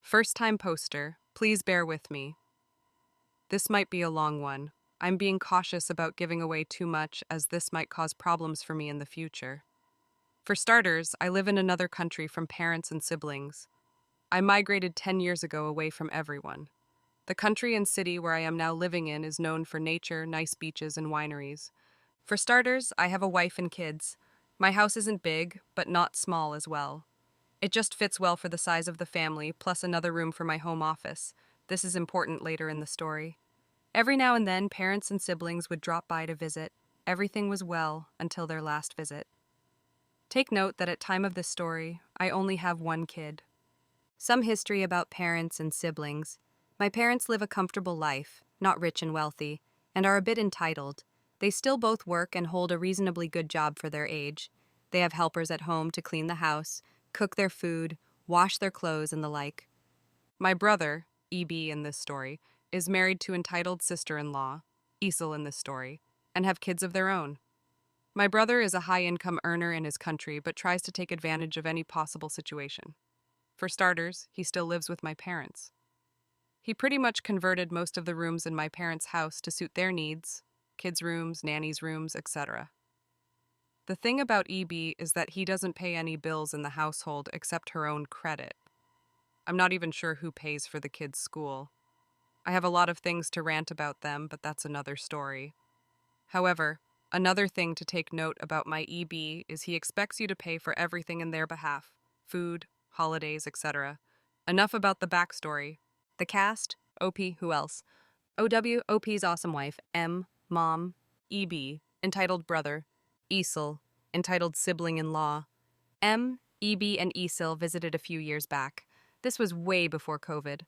First time poster, please bear with me. This might be a long one. I'm being cautious about giving away too much as this might cause problems for me in the future. For starters, I live in another country from parents and siblings. I migrated 10 years ago away from everyone. The country and city where I am now living in is known for nature, nice beaches, and wineries. For starters, I have a wife and kids. My house isn't big, but not small as well. It just fits well for the size of the family, plus another room for my home office. This is important later in the story. Every now and then, parents and siblings would drop by to visit. Everything was well until their last visit. Take note that at time of this story, I only have one kid. Some history about parents and siblings. My parents live a comfortable life, not rich and wealthy, and are a bit entitled. They still both work and hold a reasonably good job for their age. They have helpers at home to clean the house, cook their food, wash their clothes, and the like. My brother, EB in this story, is married to entitled sister-in-law, Isel in this story, and have kids of their own. My brother is a high-income earner in his country but tries to take advantage of any possible situation. For starters, he still lives with my parents. He pretty much converted most of the rooms in my parents' house to suit their needs, kids' rooms, nannies' rooms, etc. The thing about EB is that he doesn't pay any bills in the household except her own credit. I'm not even sure who pays for the kids' school. I have a lot of things to rant about them, but that's another story. However, another thing to take note about my EB is he expects you to pay for everything in their behalf: food, holidays, etc. Enough about the backstory. The cast: OP, who else? OW, OP's awesome wife, M, mom, EB, entitled brother, Isel, entitled sibling-in-law. M, EB, and Isel visited a few years back. This was way before COVID.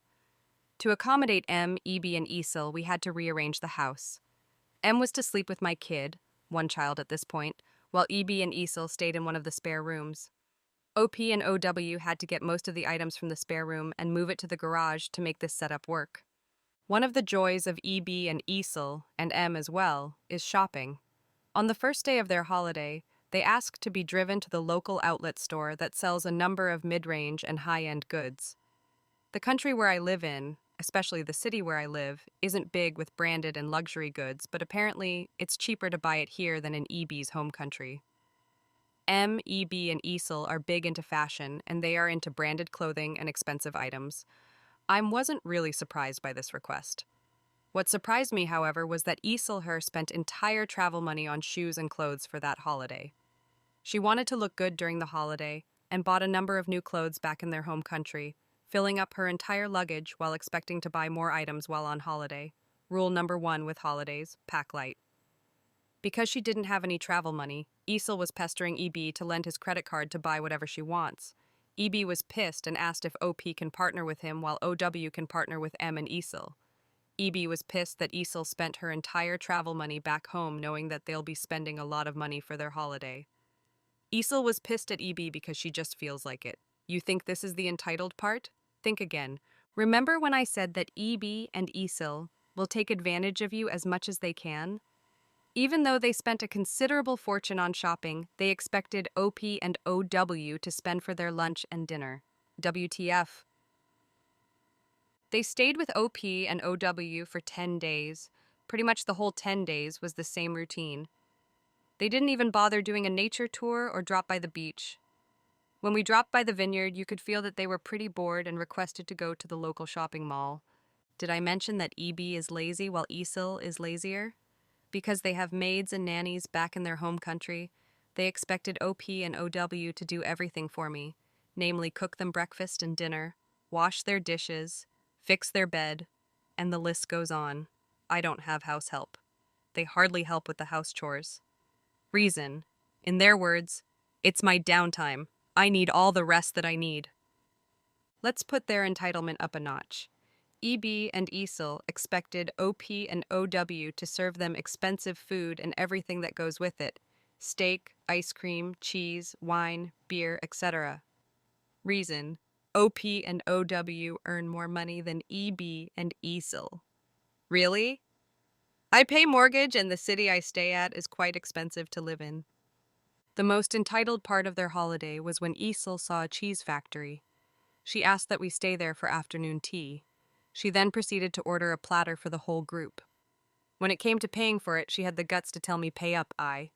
To accommodate M, EB, and Isel, we had to rearrange the house. M was to sleep with my kid, one child at this point, while EB and Isel stayed in one of the spare rooms. OP and OW had to get most of the items from the spare room and move it to the garage to make this setup work. One of the joys of EB and Isel, and M as well, is shopping. On the first day of their holiday, they asked to be driven to the local outlet store that sells a number of mid-range and high-end goods. The country where I live in, especially the city where I live, isn't big with branded and luxury goods, but apparently it's cheaper to buy it here than in EB's home country. M, EB, and Isel are big into fashion, and they are into branded clothing and expensive items. I wasn't really surprised by this request. What surprised me, however, was that Iselher spent entire travel money on shoes and clothes for that holiday. She wanted to look good during the holiday and bought a number of new clothes back in their home country, filling up her entire luggage while expecting to buy more items while on holiday. Rule number 1 with holidays: pack light. Because she didn't have any travel money, Isel was pestering EB to lend his credit card to buy whatever she wants. EB was pissed and asked if OP can partner with him while OW can partner with M and Isel. EB was pissed that Isel spent her entire travel money back home knowing that they'll be spending a lot of money for their holiday. Isel was pissed at EB because she just feels like it. You think this is the entitled part? Think again. Remember when I said that EB and Isel will take advantage of you as much as they can? Even though they spent a considerable fortune on shopping, they expected OP and OW to spend for their lunch and dinner. WTF. They stayed with OP and OW for 10 days. Pretty much the whole 10 days was the same routine. They didn't even bother doing a nature tour or drop by the beach. When we dropped by the vineyard, you could feel that they were pretty bored and requested to go to the local shopping mall. Did I mention that EB is lazy while Isel is lazier? Because they have maids and nannies back in their home country, they expected OP and OW to do everything for me, namely cook them breakfast and dinner, wash their dishes, fix their bed, and the list goes on. I don't have house help. They hardly help with the house chores. Reason: in their words, it's my downtime. I need all the rest that I need. Let's put their entitlement up a notch. EB and Isel expected OP and OW to serve them expensive food and everything that goes with it: steak, ice cream, cheese, wine, beer, etc. Reason: OP and OW earn more money than EB and Isel. Really? I pay mortgage and the city I stay at is quite expensive to live in. The most entitled part of their holiday was when Isel saw a cheese factory. She asked that we stay there for afternoon tea. She then proceeded to order a platter for the whole group. When it came to paying for it, she had the guts to tell me pay up, I.